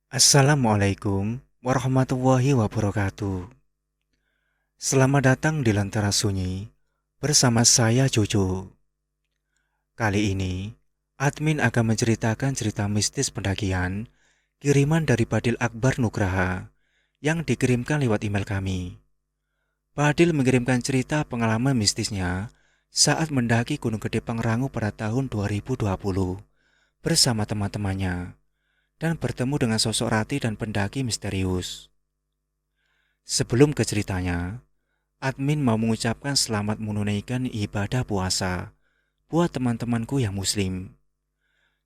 Assalamualaikum warahmatullahi wabarakatuh. Selamat datang di Lentera Sunyi bersama saya Jojo. Kali ini, admin akan menceritakan cerita mistis pendakian kiriman dari Badil Akbar Nugraha yang dikirimkan lewat email kami. Badil mengirimkan cerita pengalaman mistisnya saat mendaki Gunung Gede Pangrango pada tahun 2020 bersama teman-temannya dan bertemu dengan sosok rati dan pendaki misterius. Sebelum ke ceritanya, admin mau mengucapkan selamat menunaikan ibadah puasa buat teman-temanku yang muslim.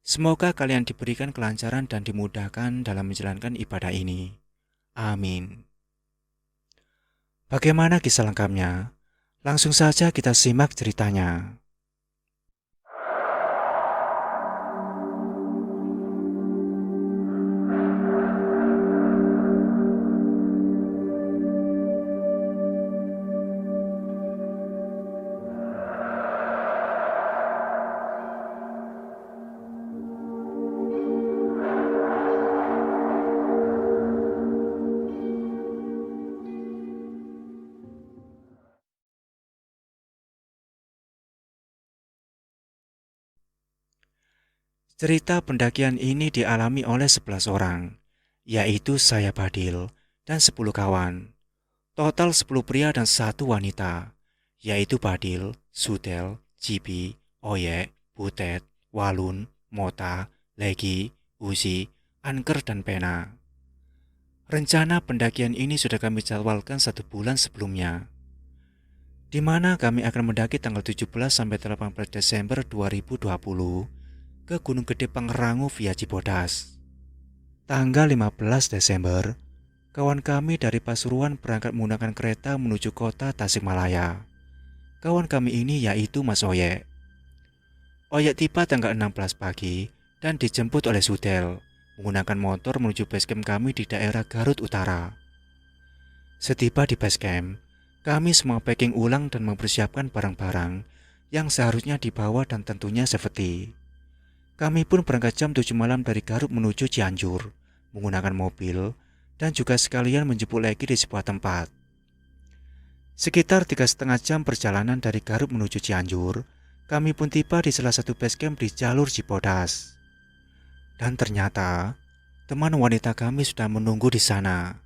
Semoga kalian diberikan kelancaran dan dimudahkan dalam menjalankan ibadah ini. Amin. Bagaimana kisah lengkapnya? Langsung saja kita simak ceritanya. Cerita pendakian ini dialami oleh 11 orang, yaitu saya Badil dan 10 kawan. Total 10 pria dan 1 wanita, yaitu Badil, Sudel, Cibi, Oyek, Butet, Walun, Mota, Legi, Uzi, Anker, dan Pena. Rencana pendakian ini sudah kami jadwalkan 1 bulan sebelumnya, di mana kami akan mendaki tanggal 17 sampai 18 Desember 2020 ke Gunung Gede Pangrango via Cibodas. Tanggal 15 Desember, kawan kami dari Pasuruan berangkat menggunakan kereta menuju kota Tasikmalaya. Kawan kami ini yaitu Mas Oyek. Oyek tiba tanggal 16 pagi dan dijemput oleh Sudel menggunakan motor menuju basecamp kami di daerah Garut Utara. Setiba di basecamp, kami semua packing ulang dan mempersiapkan barang-barang yang seharusnya dibawa dan tentunya safety. Kami pun berangkat jam 7 malam dari Garut menuju Cianjur menggunakan mobil dan juga sekalian menjemput Legi di sebuah tempat. Sekitar 3,5 jam perjalanan dari Garut menuju Cianjur, kami pun tiba di salah satu basecamp di jalur Cibodas. Dan ternyata, teman wanita kami sudah menunggu di sana.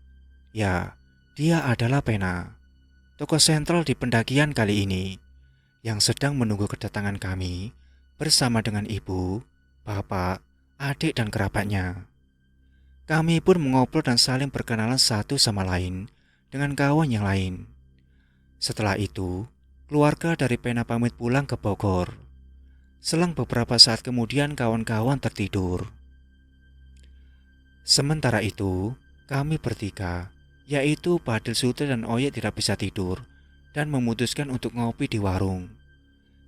Ya, dia adalah Pena, tokoh sentral di pendakian kali ini, yang sedang menunggu kedatangan kami bersama dengan ibu, bapak, adik, dan kerabatnya. Kami pun mengobrol dan saling berkenalan satu sama lain dengan kawan yang lain. Setelah itu, keluarga dari Pena pamit pulang ke Bogor. Selang beberapa saat kemudian kawan-kawan tertidur. Sementara itu, kami bertiga, yaitu Badil, Sute, dan Oyek tidak bisa tidur dan memutuskan untuk ngopi di warung,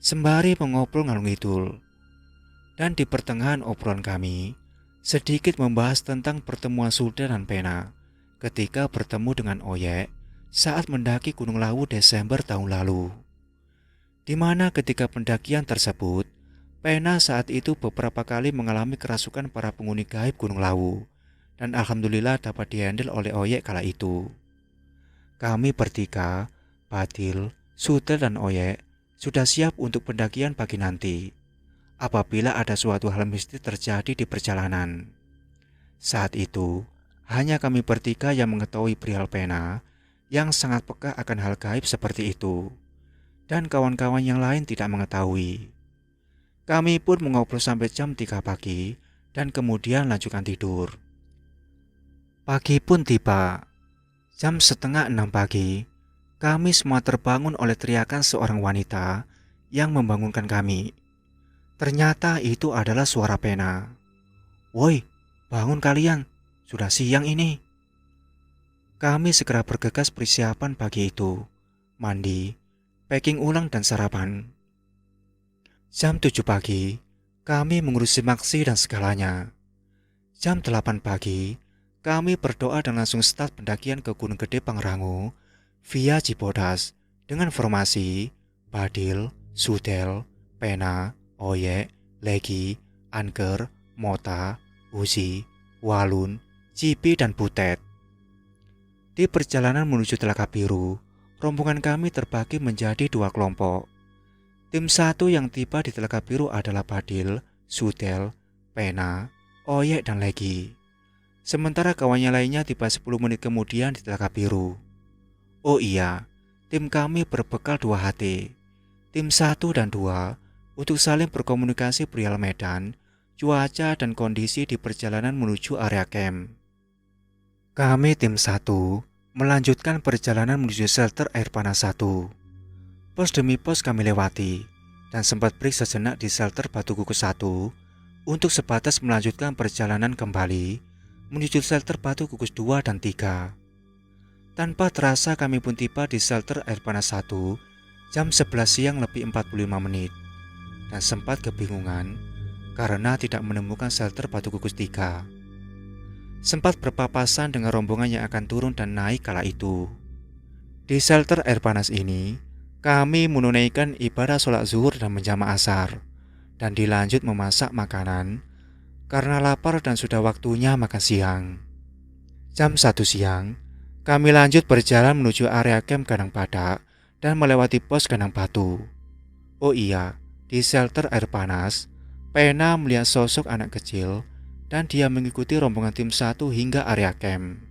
sembari mengobrol ngalung ngidul. Dan di pertengahan obrolan kami, sedikit membahas tentang pertemuan Sute dan Pena ketika bertemu dengan Oyek saat mendaki Gunung Lawu Desember tahun lalu. Di mana ketika pendakian tersebut, Pena saat itu beberapa kali mengalami kerasukan para penghuni gaib Gunung Lawu, dan alhamdulillah dapat dihandle oleh Oyek kala itu. Kami bertiga, Badil, Sute, dan Oyek, sudah siap untuk pendakian pagi nanti apabila ada suatu hal mistis terjadi di perjalanan. Saat itu, hanya kami bertiga yang mengetahui perihal Pena yang sangat peka akan hal gaib seperti itu, dan kawan-kawan yang lain tidak mengetahui. Kami pun mengobrol sampai jam 3 pagi dan kemudian lanjutkan tidur. Pagi pun tiba. Jam setengah 6 pagi, kami semua terbangun oleh teriakan seorang wanita yang membangunkan kami. Ternyata itu adalah suara Pena. "Woi, bangun kalian, sudah siang ini." Kami segera bergegas persiapan pagi itu, mandi, packing ulang dan sarapan. Jam 7 pagi, kami mengurusi maksi dan segalanya. Jam 8 pagi, kami berdoa dan langsung start pendakian ke Gunung Gede Pangrango via Cibodas dengan formasi Badil, Sudel, Pena, Oyek, Legi, Anker, Mota, Uzi, Walun, Cipi dan Butet. Di perjalanan menuju Telaga Biru, rombongan kami terbagi menjadi dua kelompok. Tim 1 yang tiba di Telaga Biru adalah Badil, Sudel, Pena, Oyek, dan Legi. Sementara kawannya lainnya tiba 10 menit kemudian di Telaga Biru. Oh iya, tim kami berbekal 2 HT. Tim 1 dan 2 untuk saling berkomunikasi perihal medan, cuaca, dan kondisi di perjalanan menuju area camp. Kami tim 1 melanjutkan perjalanan menuju shelter air panas 1. Pos demi pos kami lewati dan sempat break sejenak di shelter Batu Kukus 1 untuk sebatas melanjutkan perjalanan kembali menuju shelter Batu Kukus 2 dan 3. Tanpa terasa kami pun tiba di shelter air panas 1 jam 11 siang lebih 45 menit dan sempat kebingungan karena tidak menemukan shelter Batu Kukus 3. Sempat berpapasan dengan rombongan yang akan turun dan naik kala itu. Di shelter air panas ini, kami menunaikan ibadah sholat zuhur dan menjama asar, dan dilanjut memasak makanan karena lapar dan sudah waktunya makan siang. Jam 1 siang, kami lanjut berjalan menuju area camp Kandang Badak dan melewati pos Kandang Batu. Oh iya, di shelter air panas, Pena melihat sosok anak kecil dan dia mengikuti rombongan tim 1 hingga area camp.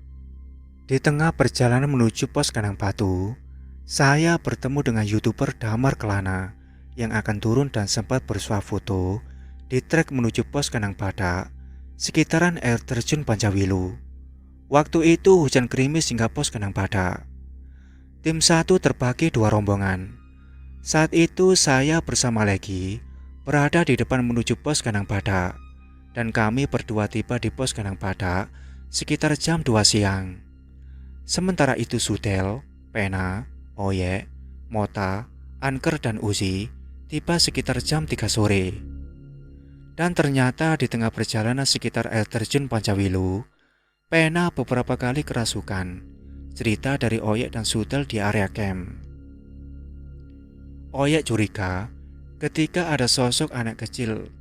Di tengah perjalanan menuju pos Kandang Batu, saya bertemu dengan YouTuber Damar Kelana yang akan turun dan sempat bersuah foto di trek menuju pos Kandang Badak sekitaran air terjun Panjawilu. Waktu itu hujan gerimis hingga pos Kandang Badak. Tim 1 terbagi 2 rombongan. Saat itu saya bersama Legi berada di depan menuju pos Kandang Badak dan kami berdua tiba di pos Kandang Badak sekitar jam 2 siang. Sementara itu Sudel, Pena, Oyek, Mota, Anker, dan Uzi tiba sekitar jam 3 sore. Dan ternyata di tengah perjalanan sekitar air terjun Panjawilu, Pena beberapa kali kerasukan. Cerita dari Oyek dan Sudel di area camp. Oyek curiga ketika ada sosok anak kecil,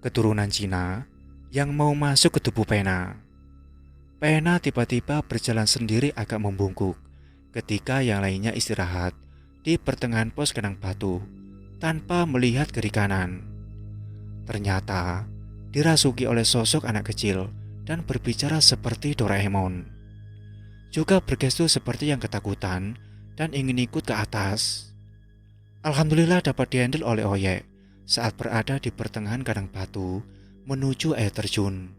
keturunan Cina, yang mau masuk ke tubuh Pena. Pena tiba-tiba berjalan sendiri agak membungkuk ketika yang lainnya istirahat di pertengahan pos Kandang Batu tanpa melihat kiri kanan. Ternyata dirasuki oleh sosok anak kecil dan berbicara seperti Doraemon. Juga bergestur seperti yang ketakutan dan ingin ikut ke atas. Alhamdulillah dapat dihandle oleh Oyek saat berada di pertengahan Kandang Batu menuju air terjun.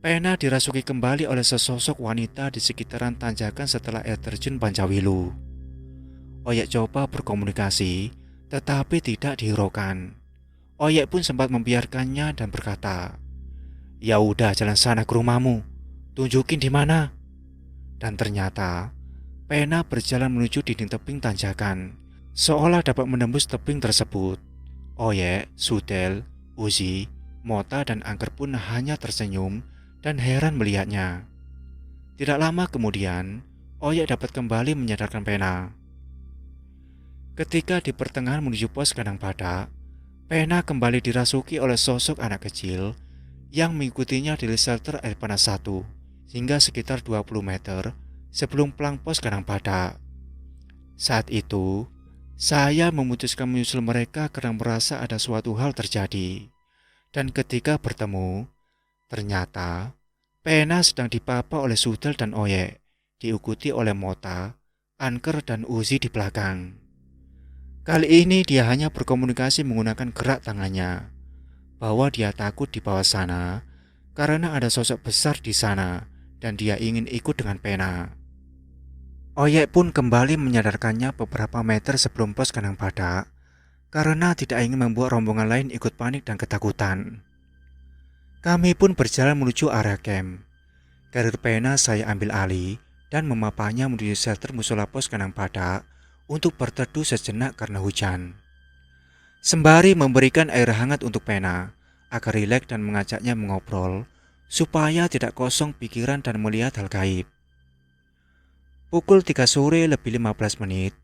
Pena dirasuki kembali oleh sesosok wanita di sekitaran tanjakan setelah air terjun Panjawilu. Oyek coba berkomunikasi, tetapi tidak dihiraukan. Oyek pun sempat membiarkannya dan berkata, "Ya udah, jalan sana ke rumahmu, tunjukin di mana." Dan ternyata Pena berjalan menuju dinding tebing tanjakan, seolah dapat menembus tebing tersebut. Oyek, Sudel, Uzi, Mota, dan Angker pun hanya tersenyum dan heran melihatnya. Tidak lama kemudian, Oyek dapat kembali menyadarkan Pena. Ketika di pertengahan menuju pos Kandang Badak, Pena kembali dirasuki oleh sosok anak kecil yang mengikutinya di shelter air panas 1 hingga sekitar 20 meter sebelum pelang pos Kandang Badak. Saat itu, saya memutuskan menyusul mereka karena merasa ada suatu hal terjadi. Dan ketika bertemu, ternyata Pena sedang dipapa oleh Sudel dan Oyek, diikuti oleh Mota, Anker, dan Uzi di belakang. Kali ini dia hanya berkomunikasi menggunakan gerak tangannya, bahwa dia takut di bawah sana karena ada sosok besar di sana dan dia ingin ikut dengan Pena. Oyek pun kembali menyadarkannya beberapa meter sebelum pos Kandang Badak karena tidak ingin membuat rombongan lain ikut panik dan ketakutan. Kami pun berjalan menuju area camp. Karir Pena saya ambil alih dan memapanya menuju shelter musola pos Kandang Badak untuk berteduh sejenak karena hujan. Sembari memberikan air hangat untuk Pena agar rileks dan mengajaknya mengobrol supaya tidak kosong pikiran dan melihat hal gaib. Pukul 3 sore lebih 15 menit,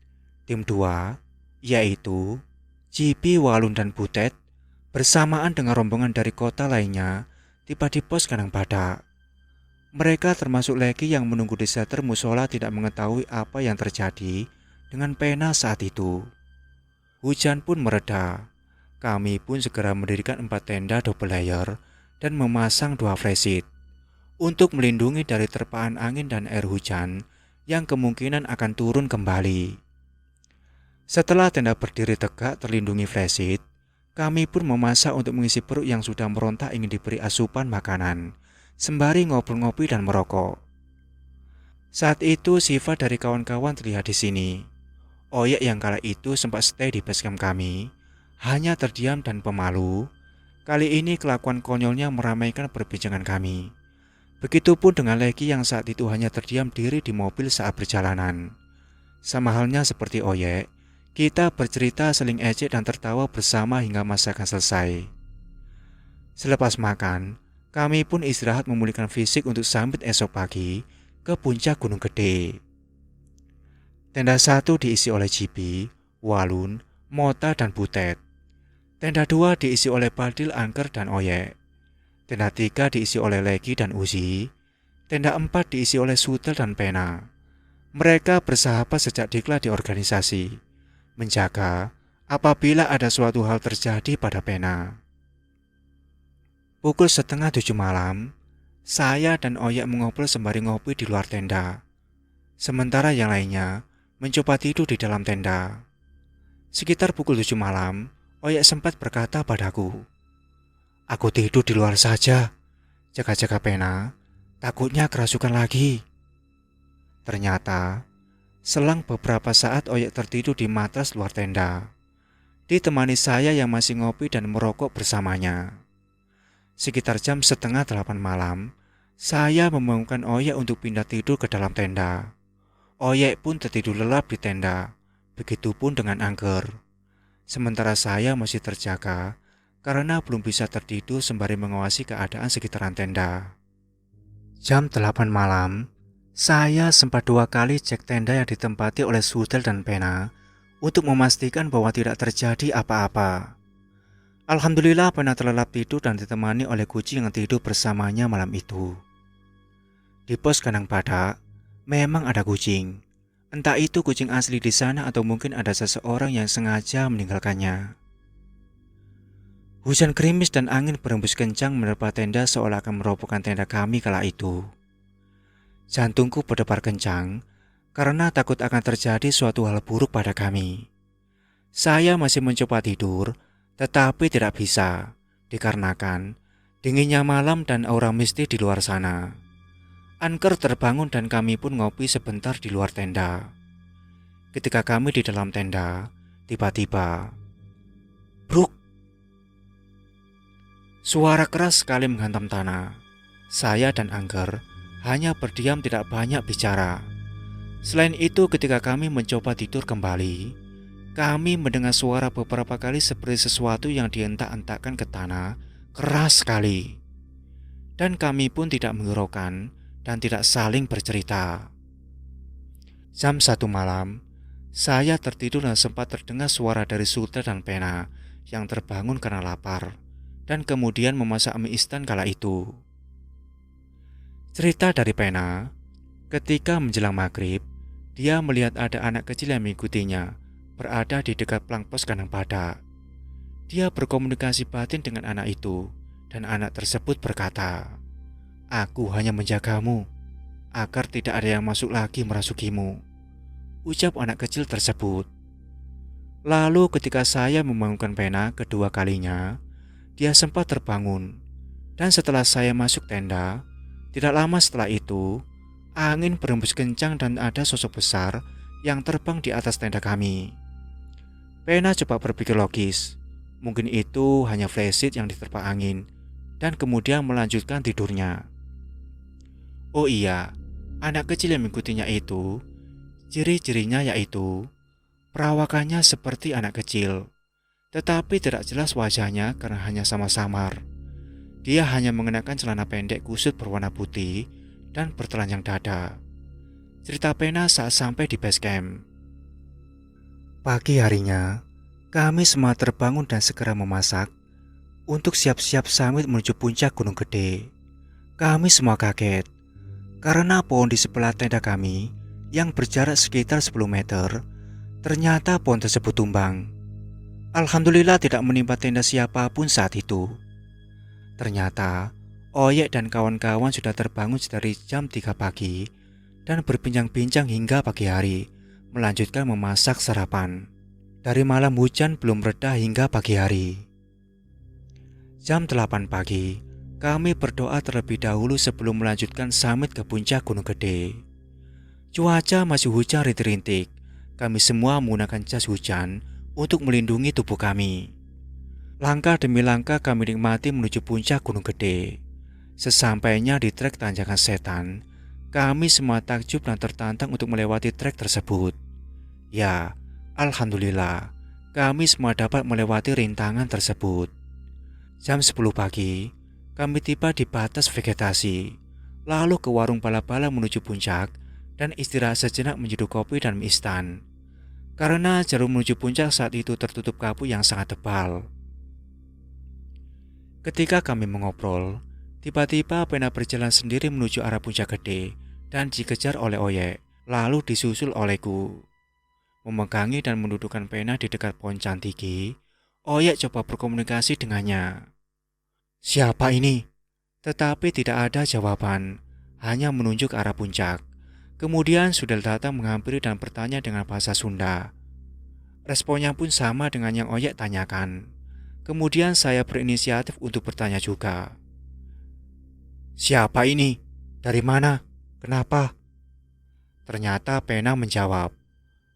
tim 2, yaitu Cipi, Walun, dan Butet bersamaan dengan rombongan dari kota lainnya tiba di pos kandang badak. Mereka termasuk Leki yang menunggu di shelter musola tidak mengetahui apa yang terjadi dengan Pena saat itu. Hujan pun mereda. Kami pun segera mendirikan 4 tenda double layer dan memasang 2 flysheet untuk melindungi dari terpaan angin dan air hujan yang kemungkinan akan turun kembali. Setelah tenda berdiri tegak terlindungi flysheet, kami pun memasak untuk mengisi perut yang sudah meronta ingin diberi asupan makanan, sembari ngobrol-ngopi dan merokok. Saat itu Siva dari kawan-kawan terlihat di sini. Oyek yang kala itu sempat stay di basecamp kami, hanya terdiam dan pemalu. Kali ini kelakuan konyolnya meramaikan perbincangan kami. Begitupun dengan Leki yang saat itu hanya terdiam diri di mobil saat perjalanan. Sama halnya seperti Oyek, kita bercerita saling ejek dan tertawa bersama hingga masakan selesai. Selepas makan, kami pun istirahat memulihkan fisik untuk summit esok pagi ke puncak Gunung Gede. Tenda 1 diisi oleh Cibi, Walun, Mota, dan Butet. Tenda 2 diisi oleh Badil, Angker, dan Oyek. Tenda 3 diisi oleh Leki dan Uzi. Tenda 4 diisi oleh Sutel dan Pena. Mereka bersahabat sejak diklat di organisasi, menjaga apabila ada suatu hal terjadi pada Pena. Pukul 6:30 malam, saya dan Oyek mengobrol sembari ngopi di luar tenda. Sementara yang lainnya mencoba tidur di dalam tenda. Sekitar pukul 7 malam, Oyek sempat berkata padaku, "Aku tidur di luar saja, jaga-jaga Pena, takutnya kerasukan lagi." Ternyata, selang beberapa saat Oyek tertidur di matras luar tenda, ditemani saya yang masih ngopi dan merokok bersamanya. Sekitar jam 7:30 malam, saya membangunkan Oyek untuk pindah tidur ke dalam tenda. Oyek pun tertidur lelap di tenda, begitupun dengan Angker. Sementara saya masih terjaga karena belum bisa tertidur sembari mengawasi keadaan sekitaran tenda. Jam 8 malam, saya sempat 2 kali cek tenda yang ditempati oleh Sutel dan Pena untuk memastikan bahwa tidak terjadi apa-apa. Alhamdulillah Pena terlelap tidur dan ditemani oleh kucing yang tidur bersamanya malam itu. Di pos kandang badak, memang ada kucing. Entah itu kucing asli di sana atau mungkin ada seseorang yang sengaja meninggalkannya. Hujan gerimis dan angin berembus kencang menerpa tenda seolah akan merobohkan tenda kami kala itu. Jantungku berdebar kencang karena takut akan terjadi suatu hal buruk pada kami. Saya masih mencoba tidur, tetapi tidak bisa, dikarenakan dinginnya malam dan aura mistis di luar sana. Angker terbangun dan kami pun ngopi sebentar di luar tenda. Ketika kami di dalam tenda, tiba-tiba, bruk! Suara keras sekali menghantam tanah. Saya dan Angker hanya berdiam, tidak banyak bicara. Selain itu, ketika kami mencoba tidur kembali, kami mendengar suara beberapa kali seperti sesuatu yang dientak-entakkan ke tanah, keras sekali. Dan kami pun tidak menghiraukan dan tidak saling bercerita. Jam 1 malam, saya tertidur dan sempat terdengar suara dari Sultan dan Pena yang terbangun karena lapar dan kemudian memasak mie instan kala itu. Cerita dari Pena, ketika menjelang maghrib, dia melihat ada anak kecil yang mengikutinya berada di dekat plang pos kandang badak. Dia berkomunikasi batin dengan anak itu dan anak tersebut berkata, "Aku hanya menjagamu agar tidak ada yang masuk lagi merasukimu," ucap anak kecil tersebut. Lalu ketika saya membangunkan Pena kedua kalinya, dia sempat terbangun. Dan setelah saya masuk tenda, tidak lama setelah itu, angin berembus kencang dan ada sosok besar yang terbang di atas tenda kami. Pena coba berpikir logis, mungkin itu hanya flysheet yang diterpa angin, dan kemudian melanjutkan tidurnya. Oh iya, anak kecil yang mengikutinya itu, ciri-cirinya yaitu perawakannya seperti anak kecil, tetapi tidak jelas wajahnya karena hanya samar-samar. Dia hanya mengenakan celana pendek kusut berwarna putih dan bertelanjang dada. Cerita Pena saat sampai di base camp. Pagi harinya, kami semua terbangun dan segera memasak. untuk siap-siap summit menuju puncak Gunung Gede. Kami semua kaget karena pohon di sebelah tenda kami yang berjarak sekitar 10 meter, ternyata pohon tersebut tumbang. Alhamdulillah tidak menimpa tenda siapapun saat itu. Ternyata Oyek dan kawan-kawan sudah terbangun dari jam 3 pagi dan berbincang-bincang hingga pagi hari, melanjutkan memasak sarapan. Dari malam hujan belum reda hingga pagi hari. Jam 8 pagi, kami berdoa terlebih dahulu sebelum melanjutkan summit ke puncak Gunung Gede. Cuaca masih hujan rintik-rintik. Kami semua menggunakan jas hujan untuk melindungi tubuh kami. Langkah demi langkah kami nikmati menuju puncak Gunung Gede. Sesampainya di trek Tanjakan Setan, kami semua takjub dan tertantang untuk melewati trek tersebut. Ya, alhamdulillah, kami semua dapat melewati rintangan tersebut. Jam 10 pagi, kami tiba di batas vegetasi, lalu ke warung bala-bala menuju puncak dan istirahat sejenak menyeduh kopi dan mie instan. Karena jalur menuju puncak saat itu tertutup kabut yang sangat tebal. Ketika kami mengobrol, tiba-tiba Pena berjalan sendiri menuju arah puncak Gede dan dikejar oleh Oyek, lalu disusul olehku. Memegangi dan mendudukkan Pena di dekat pohon cantigi, Oyek coba berkomunikasi dengannya. "Siapa ini?" Tetapi tidak ada jawaban, hanya menunjuk ke arah puncak. Kemudian Sudel datang menghampiri dan bertanya dengan bahasa Sunda. Responnya pun sama dengan yang Oyek tanyakan. Kemudian saya berinisiatif untuk bertanya juga. "Siapa ini? Dari mana? Kenapa?" Ternyata Pena menjawab,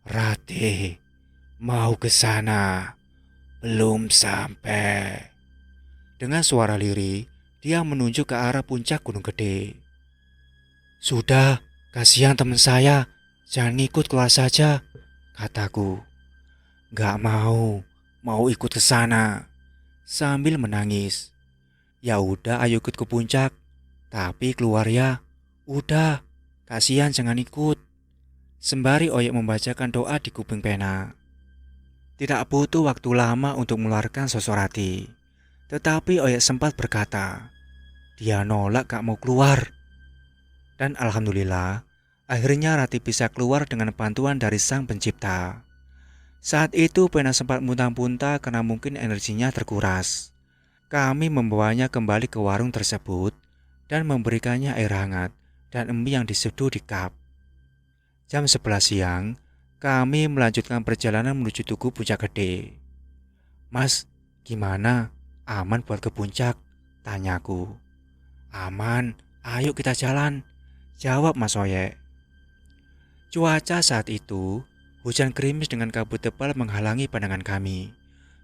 "Ratih, mau ke sana. Belum sampai." Dengan suara lirih, dia menunjuk ke arah puncak Gunung Gede. "Sudah, kasihan teman saya. Jangan ngikut keluar saja," kataku. "Gak mau ikut ke sana," sambil menangis. "Ya udah, ayo ikut ke puncak. Tapi keluar ya." "Udah, kasihan jangan ikut." Sembari Oyek membacakan doa di kuping Pena. Tidak butuh waktu lama untuk mengeluarkan sosok Rati. Tetapi Oyek sempat berkata, dia nolak gak mau keluar. Dan alhamdulillah, akhirnya Rati bisa keluar dengan bantuan dari Sang Pencipta. Saat itu Pena sempat muntah-muntah karena mungkin energinya terkuras. Kami membawanya kembali ke warung tersebut dan memberikannya air hangat dan mie yang diseduh di cup. Jam 11 siang, kami melanjutkan perjalanan menuju Tugu Puncak Gede. "Mas, gimana? Aman buat ke puncak?" tanyaku. "Aman, ayo kita jalan," jawab Mas Oyek. Cuaca saat itu, hujan gerimis dengan kabut tebal menghalangi pandangan kami.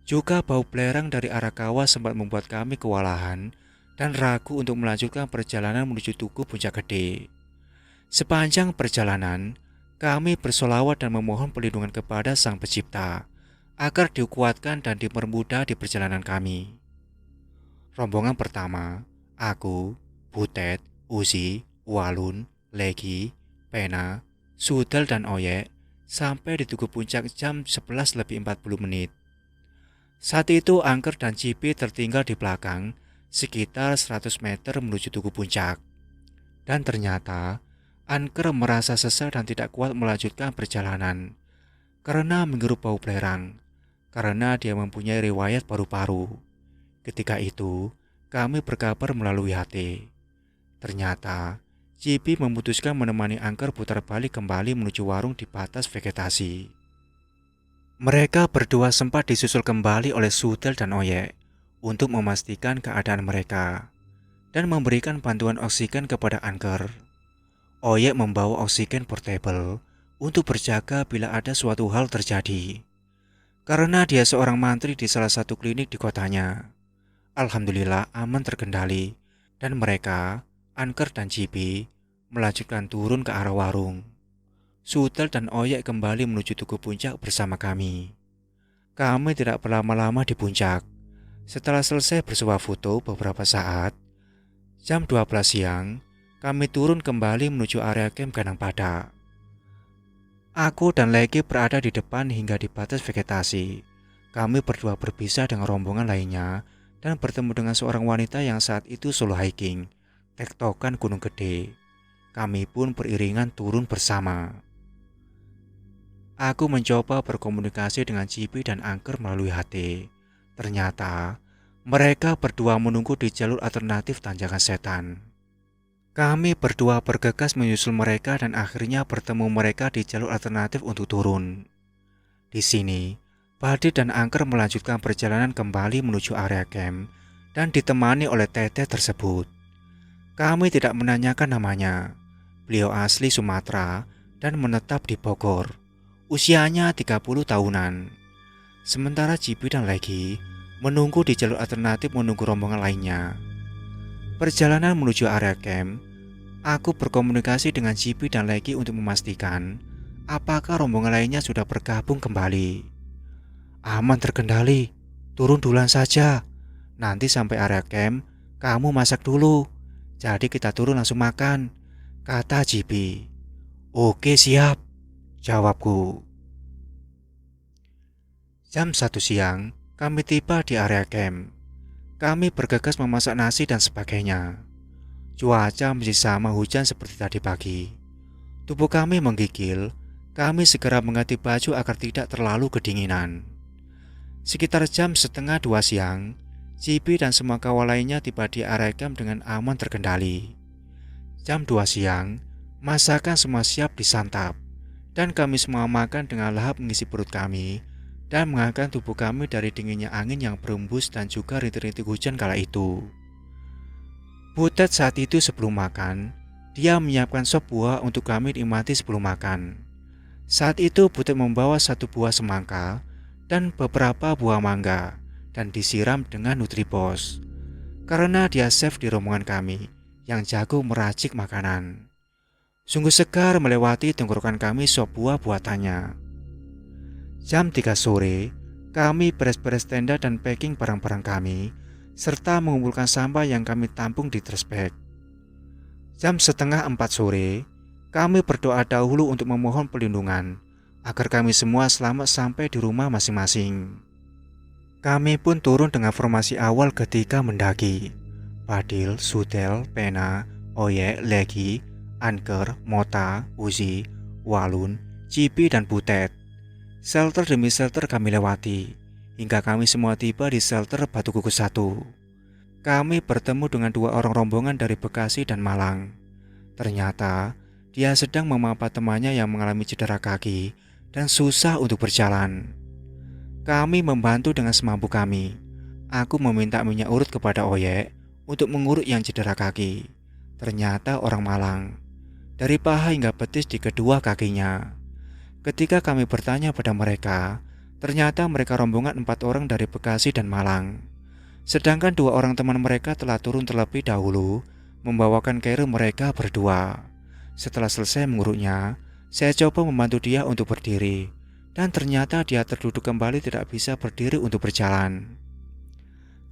Juga bau belerang dari arah kawah sempat membuat kami kewalahan dan ragu untuk melanjutkan perjalanan menuju Tugu Puncak Gede. Sepanjang perjalanan, kami bersolawat dan memohon perlindungan kepada Sang Pencipta agar dikuatkan dan dipermudah di perjalanan kami. Rombongan pertama, aku, Butet, Uzi, Walun, Legi, Pena, Sudel dan Oyek sampai di Tugu Puncak jam 11:40. Saat itu Angker dan Cipi tertinggal di belakang sekitar 100 meter menuju Tugu Puncak. Dan ternyata Angker merasa sesal dan tidak kuat melanjutkan perjalanan karena menghirup bau belerang, karena dia mempunyai riwayat paru-paru. Ketika itu kami berkabar melalui HT. Ternyata Cipi memutuskan menemani Angker putar balik kembali menuju warung di batas vegetasi. Mereka berdua sempat disusul kembali oleh Sudel dan Oyek untuk memastikan keadaan mereka dan memberikan bantuan oksigen kepada Angker. Oyek membawa oksigen portable untuk berjaga bila ada suatu hal terjadi. Karena dia seorang mantri di salah satu klinik di kotanya. Alhamdulillah aman terkendali dan mereka, Angker dan Cipi, melanjutkan turun ke arah warung. Sudel dan Oyek kembali menuju Tugu Puncak bersama kami. Kami tidak berlama-lama di puncak. Setelah selesai bersuah foto beberapa saat, jam 12 siang, kami turun kembali menuju area camp Ganang Pada. Aku dan Legi berada di depan hingga di batas vegetasi. Kami berdua berpisah dengan rombongan lainnya dan bertemu dengan seorang wanita yang saat itu solo hiking, tektokan gunung gede. Kami pun beriringan turun bersama. Aku mencoba berkomunikasi dengan Cipi dan Angker melalui HT. Ternyata mereka berdua menunggu di jalur alternatif Tanjakan Setan. Kami berdua bergegas menyusul mereka dan akhirnya bertemu mereka di jalur alternatif untuk turun. Di sini, Badit dan Angker melanjutkan perjalanan kembali menuju area camp dan ditemani oleh Tete tersebut. Kami tidak menanyakan namanya. Beliau asli Sumatera dan menetap di Bogor. Usianya 30 tahunan. Sementara Cipi dan Legi menunggu di jalur alternatif menunggu rombongan lainnya. Perjalanan menuju area camp, aku berkomunikasi dengan Cipi dan Legi untuk memastikan apakah rombongan lainnya sudah bergabung kembali. Aman terkendali, turun duluan saja. Nanti sampai area camp, kamu masak dulu. Jadi kita turun langsung makan, kata Cipi. Oke siap, jawabku. Jam 1 siang, kami tiba di area camp. Kami bergegas memasak nasi dan sebagainya. Cuaca masih sama hujan seperti tadi pagi. Tubuh kami menggigil, kami segera mengganti baju agar tidak terlalu kedinginan. Sekitar jam setengah 2 siang, Cipi dan semua kawan lainnya tiba di area camp dengan aman terkendali. Jam 2 siang, masakan semua siap disantap, dan kami semua makan dengan lahap mengisi perut kami dan menghangatkan tubuh kami dari dinginnya angin yang berembus dan juga rintik-rintik hujan kala itu. Butet saat itu sebelum makan, dia menyiapkan sop buah untuk kami nikmati sebelum makan. Saat itu Butet membawa satu buah semangka dan beberapa buah mangga dan disiram dengan Nutribos. Karena dia chef di rombongan kami yang jago meracik makanan. Sungguh segar melewati tenggorokan kami sop buah buatannya. Jam 3 sore, kami beres-beres tenda dan packing barang-barang kami, serta mengumpulkan sampah yang kami tampung di trash bag. Jam setengah 4 sore, kami berdoa dahulu untuk memohon perlindungan, agar kami semua selamat sampai di rumah masing-masing. Kami pun turun dengan formasi awal ketika mendaki. Badil, Sudel, Pena, Oyek, Legi, Angker, Mota, Uzi, Walun, Cipi, dan Butet. Shelter demi shelter kami lewati, hingga kami semua tiba di shelter Batu Gugus 1. Kami bertemu dengan dua orang rombongan dari Bekasi dan Malang. Ternyata, dia sedang memapa temannya yang mengalami cedera kaki dan susah untuk berjalan. Kami membantu dengan semampu kami. Aku meminta minyak urut kepada Oyek untuk mengurut yang cedera kaki. Ternyata orang Malang. Dari paha hingga betis di kedua kakinya. Ketika kami bertanya pada mereka, ternyata mereka rombongan 4 orang dari Bekasi dan Malang. Sedangkan 2 orang teman mereka telah turun terlebih dahulu, membawakan carrier mereka berdua. Setelah selesai mengurutnya, saya coba membantu dia untuk berdiri, dan ternyata dia terduduk kembali tidak bisa berdiri untuk berjalan.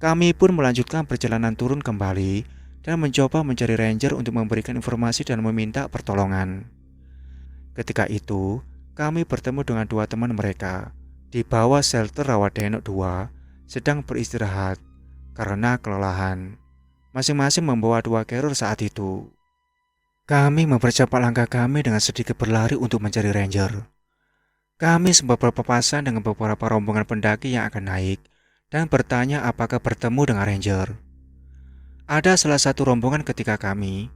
Kami pun melanjutkan perjalanan turun kembali dan mencoba mencari ranger untuk memberikan informasi dan meminta pertolongan. Ketika itu, kami bertemu dengan 2 teman mereka di bawah shelter Rawadenok 2 sedang beristirahat karena kelelahan. Masing-masing membawa 2 carrier saat itu. Kami mempercepat langkah kami dengan sedikit berlari untuk mencari ranger. Kami sempat berpapasan dengan beberapa rombongan pendaki yang akan naik dan bertanya apakah bertemu dengan ranger. Ada salah satu rombongan ketika kami,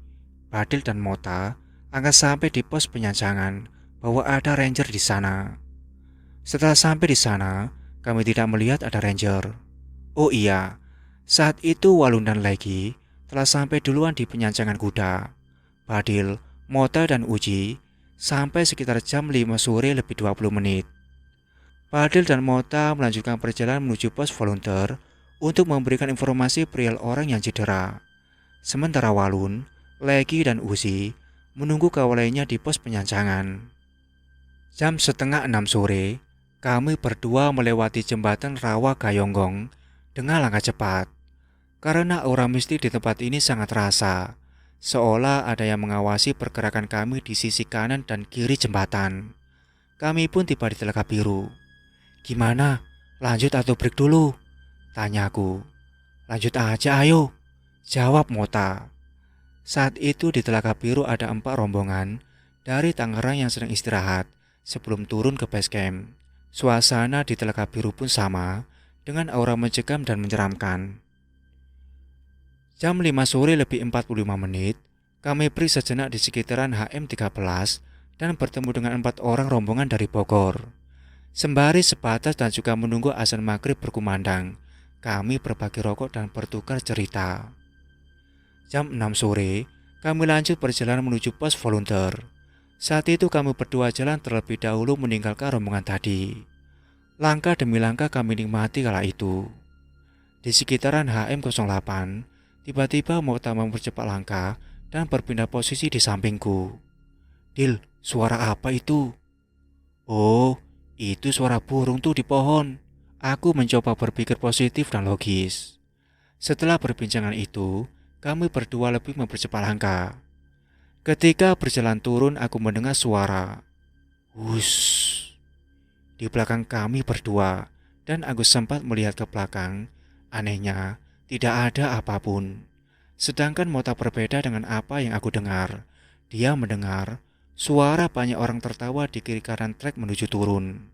Badil dan Mota, akan sampai di pos penyancangan bahwa ada ranger di sana. Setelah sampai di sana, kami tidak melihat ada ranger. Oh iya, saat itu Walun dan Legi telah sampai duluan di penyancangan kuda. Badil, Mota, dan Uji sampai sekitar jam 5 sore lebih 20 menit. Badil dan Mota melanjutkan perjalanan menuju pos volunteer untuk memberikan informasi perihal orang yang cedera. Sementara Walun, Legi, dan Uzi menunggu kawan lainnya di pos penyancangan. Jam setengah 6 sore, kami berdua melewati jembatan Rawa Gayonggong dengan langkah cepat. Karena aura mistik di tempat ini sangat terasa, seolah ada yang mengawasi pergerakan kami di sisi kanan dan kiri jembatan. Kami pun tiba di Telaga Biru. Gimana? Lanjut atau break dulu? Tanyaku. Lanjut aja ayo, jawab Mota. Saat itu di Telaga Biru ada 4 rombongan dari Tangerang yang sedang istirahat sebelum turun ke base camp. Suasana di Telaga Biru pun sama, dengan aura mencekam dan menyeramkan. Jam 5 sore lebih 45 menit, kami break sejenak di sekitaran HM13 dan bertemu dengan 4 orang rombongan dari Bogor. Sembari sebatas dan juga menunggu azan maghrib berkumandang, kami berbagi rokok dan bertukar cerita. Jam 6 sore, kami lanjut perjalanan menuju pos volunteer. Saat itu kami berdua jalan terlebih dahulu meninggalkan rombongan tadi. Langkah demi langkah kami nikmati kala itu. Di sekitaran HM08, tiba-tiba Mota mempercepat langkah dan berpindah posisi di sampingku. Dil, suara apa itu? Oh, itu suara burung tuh di pohon. Aku mencoba berpikir positif dan logis. Setelah perbincangan itu, kami berdua lebih mempercepat langkah. Ketika berjalan turun, aku mendengar suara "Wush" di belakang kami berdua, dan aku sempat melihat ke belakang. Anehnya, tidak ada apapun. Sedangkan Mota berbeda dengan apa yang aku dengar. Dia mendengar suara banyak orang tertawa di kiri kanan trek menuju turun.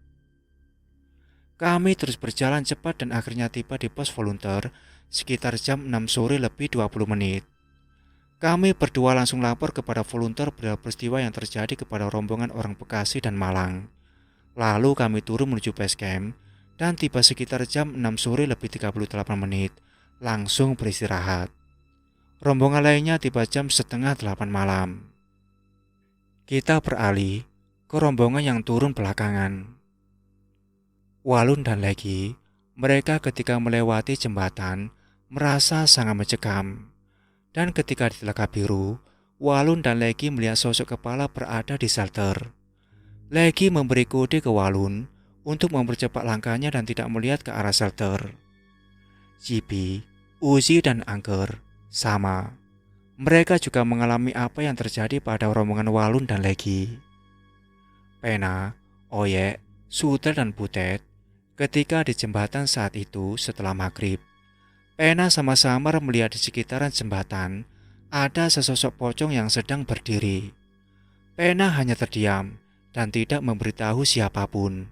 Kami terus berjalan cepat dan akhirnya tiba di pos volunteer sekitar jam 6 sore lebih 20 menit. Kami berdua langsung lapor kepada volunteer perihal peristiwa yang terjadi kepada rombongan orang Bekasi dan Malang. Lalu kami turun menuju base camp dan tiba sekitar jam 6 sore lebih 38 menit, langsung beristirahat. Rombongan lainnya tiba jam setengah 8 malam. Kita beralih ke rombongan yang turun belakangan. Walun dan Legi, mereka ketika melewati jembatan merasa sangat mencekam. Dan ketika di Telaga Biru, Walun dan Legi melihat sosok kepala berada di shelter. Legi memberi kode ke Walun untuk mempercepat langkahnya dan tidak melihat ke arah shelter. Jibi, Uzi dan Angker sama. Mereka juga mengalami apa yang terjadi pada rombongan Walun dan Legi. Pena, Oyek, Suter dan Butet ketika di jembatan saat itu setelah maghrib. Pena sama-sama melihat di sekitaran jembatan ada sesosok pocong yang sedang berdiri. Pena hanya terdiam dan tidak memberitahu siapapun,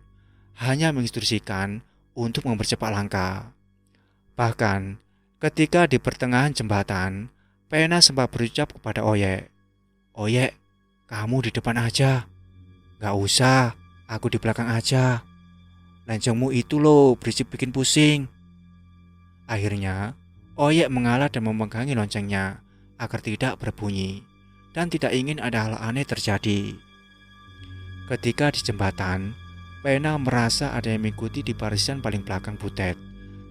hanya menginstruksikan untuk mempercepat langkah. Bahkan ketika di pertengahan jembatan, Pena sempat berucap kepada Oyek, "Oyek, kamu di depan aja. Gak usah, aku di belakang aja. Lencengmu itu loh berisik bikin pusing." Akhirnya, Oyek mengalah dan memegangi loncengnya agar tidak berbunyi dan tidak ingin ada hal aneh terjadi. Ketika di jembatan, Pena merasa ada yang mengikuti di barisan paling belakang Butet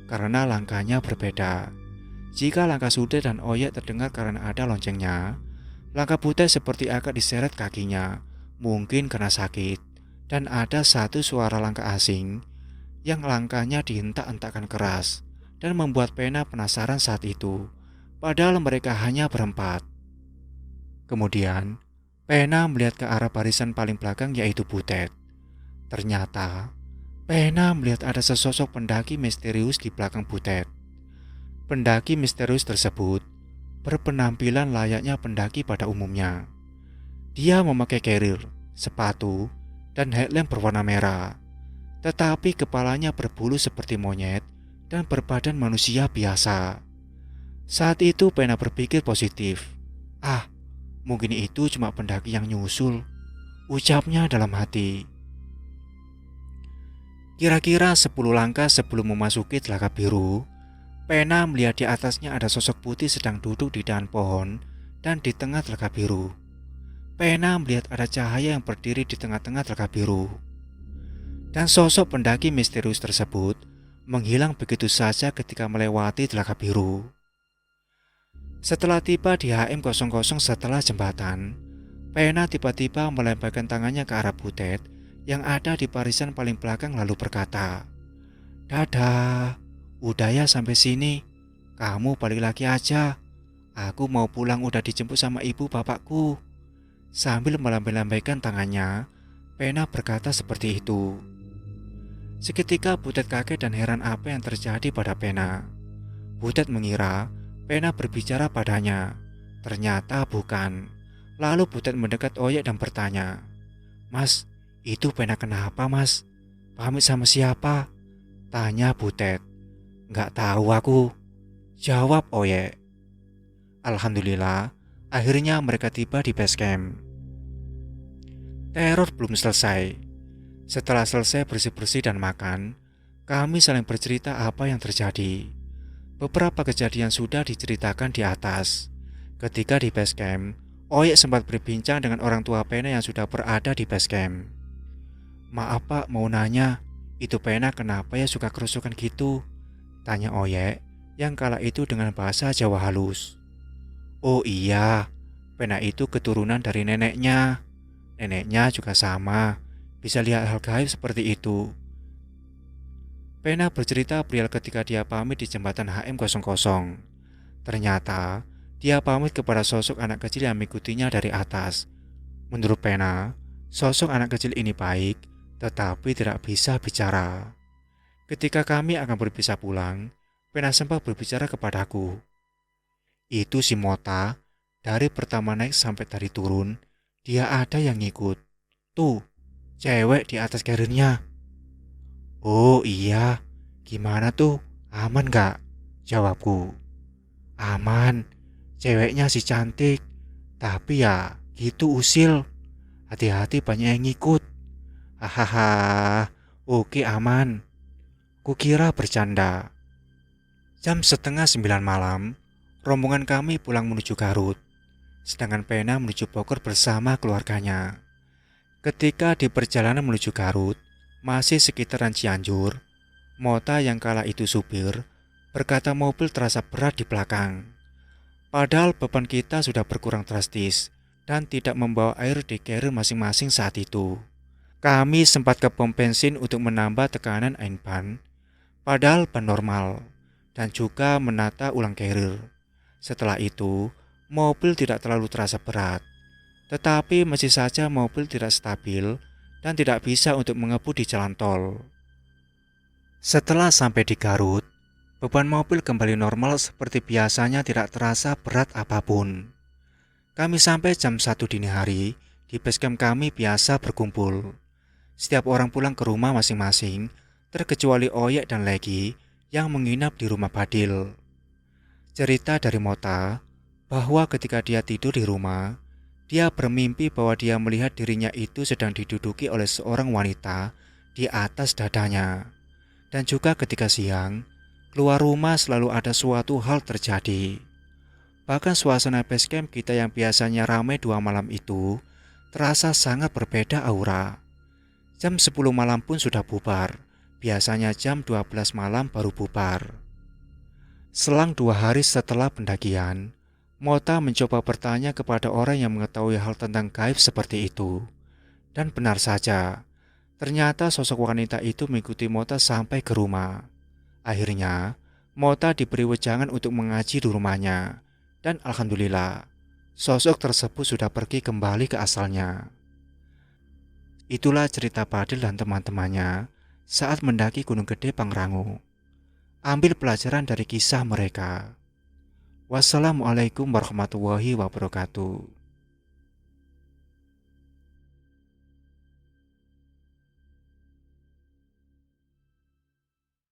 karena langkahnya berbeda. Jika langkah Sudet dan Oyek terdengar karena ada loncengnya, langkah Butet seperti akan diseret kakinya, mungkin karena sakit, dan ada satu suara langkah asing yang langkahnya dihentak-hentakkan keras dan membuat Pena penasaran saat itu, padahal mereka hanya berempat. Kemudian, Pena melihat ke arah barisan paling belakang yaitu Butet. Ternyata, Pena melihat ada sesosok pendaki misterius di belakang Butet. Pendaki misterius tersebut berpenampilan layaknya pendaki pada umumnya. Dia memakai carrier, sepatu, dan headlamp berwarna merah. Tetapi kepalanya berbulu seperti monyet dan berbadan manusia biasa. Saat itu Pena berpikir positif. Mungkin itu cuma pendaki yang nyusul, ucapnya dalam hati. Kira-kira 10 langkah sebelum memasuki Telaga Biru, Pena melihat di atasnya ada sosok putih sedang duduk di dahan pohon dan di tengah Telaga Biru. Pena melihat ada cahaya yang berdiri di tengah-tengah Telaga Biru. Dan sosok pendaki misterius tersebut menghilang begitu saja ketika melewati Telaga Biru. Setelah tiba di HM00 setelah jembatan, Pena tiba-tiba melemparkan tangannya ke arah Butet yang ada di barisan paling belakang lalu berkata, "Dadah, udah ya sampai sini, kamu balik lagi aja. Aku mau pulang, udah dijemput sama ibu bapakku." Sambil melambai-lambaikan tangannya, Pena berkata seperti itu. Seketika Butet kaget dan heran apa yang terjadi pada Pena. Butet mengira pena berbicara padanya. Ternyata bukan. Lalu Butet mendekat Oyek dan bertanya, "Mas, itu pena kenapa mas? Pamit sama siapa?" Tanya Butet. "Nggak tahu aku," jawab Oyek. Alhamdulillah, akhirnya mereka tiba di base camp. Teror belum selesai. Setelah selesai bersih-bersih dan makan, kami saling bercerita apa yang terjadi. Beberapa kejadian sudah diceritakan di atas. Ketika di base camp, Oyek sempat berbincang dengan orang tua Pena yang sudah berada di base camp. "Maaf pak, mau nanya, itu Pena kenapa ya suka kerusukan gitu?" tanya Oyek yang kala itu dengan bahasa Jawa halus. "Oh iya, Pena itu keturunan dari neneknya. Neneknya juga sama, bisa lihat hal gaib seperti itu." Pena bercerita perihal ketika dia pamit di jembatan HM00. Ternyata, dia pamit kepada sosok anak kecil yang mengikutinya dari atas. Menurut Pena, sosok anak kecil ini baik, tetapi tidak bisa bicara. Ketika kami akan berpisah pulang, Pena sempat berbicara kepadaku. "Itu si Mota, dari pertama naik sampai tadi turun, dia ada yang ngikut. Tuh, cewek di atas karirnya." "Oh iya, gimana tuh? Aman gak?" jawabku. "Aman, ceweknya sih cantik, tapi ya gitu usil. Hati-hati banyak yang ngikut." "Hahaha, oke aman." Kukira bercanda. Jam setengah 9 malam, rombongan kami pulang menuju Garut, sedangkan Pena menuju Bogor bersama keluarganya. Ketika di perjalanan menuju Garut, masih sekitaran Cianjur, Mota yang kala itu supir, berkata mobil terasa berat di belakang. Padahal beban kita sudah berkurang drastis dan tidak membawa air di carrier masing-masing saat itu. Kami sempat ke pom bensin untuk menambah tekanan air ban, padahal ban normal, dan juga menata ulang carrier. Setelah itu, mobil tidak terlalu terasa berat, tetapi masih saja mobil tidak stabil dan tidak bisa untuk mengebut di jalan tol. Setelah sampai di Garut, beban mobil kembali normal seperti biasanya, tidak terasa berat apapun. Kami sampai jam 1 dini hari, di basecamp kami biasa berkumpul. Setiap orang pulang ke rumah masing-masing, terkecuali Oyek dan Legi yang menginap di rumah Badil. Cerita dari Mota bahwa ketika dia tidur di rumah, dia bermimpi bahwa dia melihat dirinya itu sedang diduduki oleh seorang wanita di atas dadanya. Dan juga ketika siang, keluar rumah selalu ada suatu hal terjadi. Bahkan suasana basecamp kita yang biasanya ramai 2 malam itu terasa sangat berbeda aura. Jam 10 malam pun sudah bubar, biasanya jam 12 malam baru bubar. Selang 2 hari setelah pendakian, Mota mencoba bertanya kepada orang yang mengetahui hal tentang gaib seperti itu. Dan benar saja, ternyata sosok wanita itu mengikuti Mota sampai ke rumah. Akhirnya, Mota diberi wejangan untuk mengaji di rumahnya. Dan alhamdulillah, sosok tersebut sudah pergi kembali ke asalnya. Itulah cerita Badil dan teman-temannya saat mendaki Gunung Gede Pangrango. Ambil pelajaran dari kisah mereka. Wassalamualaikum warahmatullahi wabarakatuh.